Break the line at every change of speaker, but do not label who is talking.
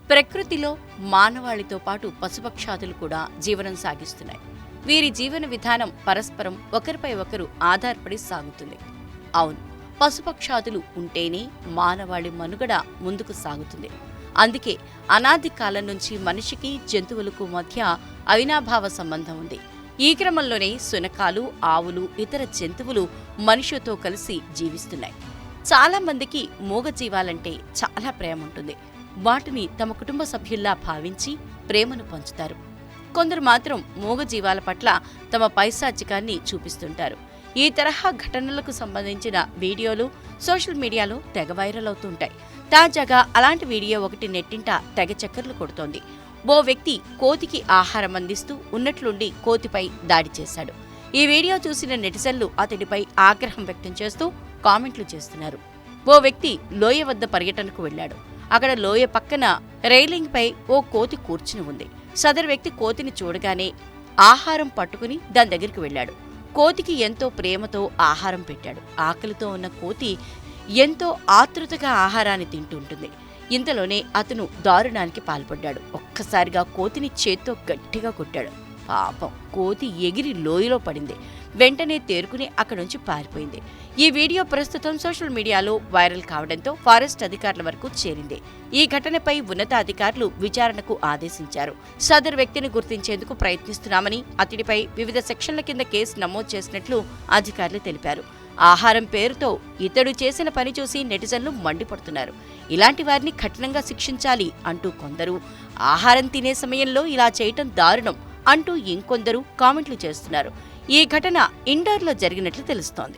ప్రకృతిలో మానవాళితో పాటు పశుపక్షాదులు కూడా జీవనం సాగిస్తున్నాయి. వీరి జీవన విధానం పరస్పరం ఒకరిపై ఒకరు ఆధారపడి సాగుతుంది. అవును, పశుపక్షాదులు ఉంటేనే మానవాళి మనుగడ ముందుకు సాగుతుంది. అందుకే అనాది కాలం నుంచి మనిషికి జంతువులకు మధ్య అవినాభావ సంబంధం ఉంది. ఈ క్రమంలోనే శునకాలు, ఆవులు, ఇతర జంతువులు మనిషితో కలిసి జీవిస్తున్నాయి. చాలా మందికి మూగజీవాలంటే చాలా ప్రేమ ఉంటుంది. వాటిని తమ కుటుంబ సభ్యుల్లా భావించి ప్రేమను పంచుతారు. కొందరు మాత్రం మూగజీవాల పట్ల తమ పైశాచికాన్ని చూపిస్తుంటారు. ఈ తరహా ఘటనలకు సంబంధించిన వీడియోలు సోషల్ మీడియాలో తెగ వైరల్ అవుతుంటాయి. తాజాగా అలాంటి వీడియో ఒకటి నెట్టింట తెగ చక్కర్లు కొడుతోంది. ఓ వ్యక్తి కోతికి ఆహారం అందిస్తూ ఉన్నట్లుండి కోతిపై దాడి చేశాడు. ఈ వీడియో చూసిన నెటిజన్లు అతడిపై ఆగ్రహం వ్యక్తం చేస్తూ కామెంట్లు చేస్తున్నారు. ఓ వ్యక్తి లోయ వద్ద పర్యటనకు వెళ్లాడు. అక్కడ లోయ పక్కన రైలింగ్ పై ఓ కోతి కూర్చుని ఉంది. సదరు వ్యక్తి కోతిని చూడగానే ఆహారం పట్టుకుని దాని దగ్గరికి వెళ్లాడు. కోతికి ఎంతో ప్రేమతో ఆహారం పెట్టాడు. ఆకలితో ఉన్న కోతి ఎంతో ఆతృతగా ఆహారాన్ని తింటుంటుంది. ఇంతలోనే అతను దారుణానికి పాల్పడ్డాడు. ఒక్కసారిగా కోతిని చేత్తో గట్టిగా కొట్టాడు. పాపం కోతి ఎగిరి లోయలో పడింది. వెంటనే తేరుకుని అక్కడి నుంచి పారిపోయింది. ఈ వీడియో ప్రస్తుతం సోషల్ మీడియాలో వైరల్ కావడంతో ఫారెస్ట్ అధికారుల వరకు చేరింది. ఈ ఘటనపై ఉన్నతాధికారులు విచారణకు ఆదేశించారు. సదరు వ్యక్తిని గుర్తించేందుకు ప్రయత్నిస్తున్నామని, అతడిపై వివిధ సెక్షన్ల కింద కేసు నమోదు చేసినట్లు అధికారులు తెలిపారు. ఆహారం పేరుతో ఇతడు చేసిన పని చూసి నెటిజన్లు మండిపడుతున్నారు. ఇలాంటి వారిని కఠినంగా శిక్షించాలి అంటూ కొందరు, ఆహారం తినే సమయంలో ఇలా చేయటం దారుణం అంటూ ఇంకొందరు కామెంట్లు చేస్తున్నారు. ఈ ఘటన ఇండోర్లో జరిగినట్లు తెలుస్తోంది.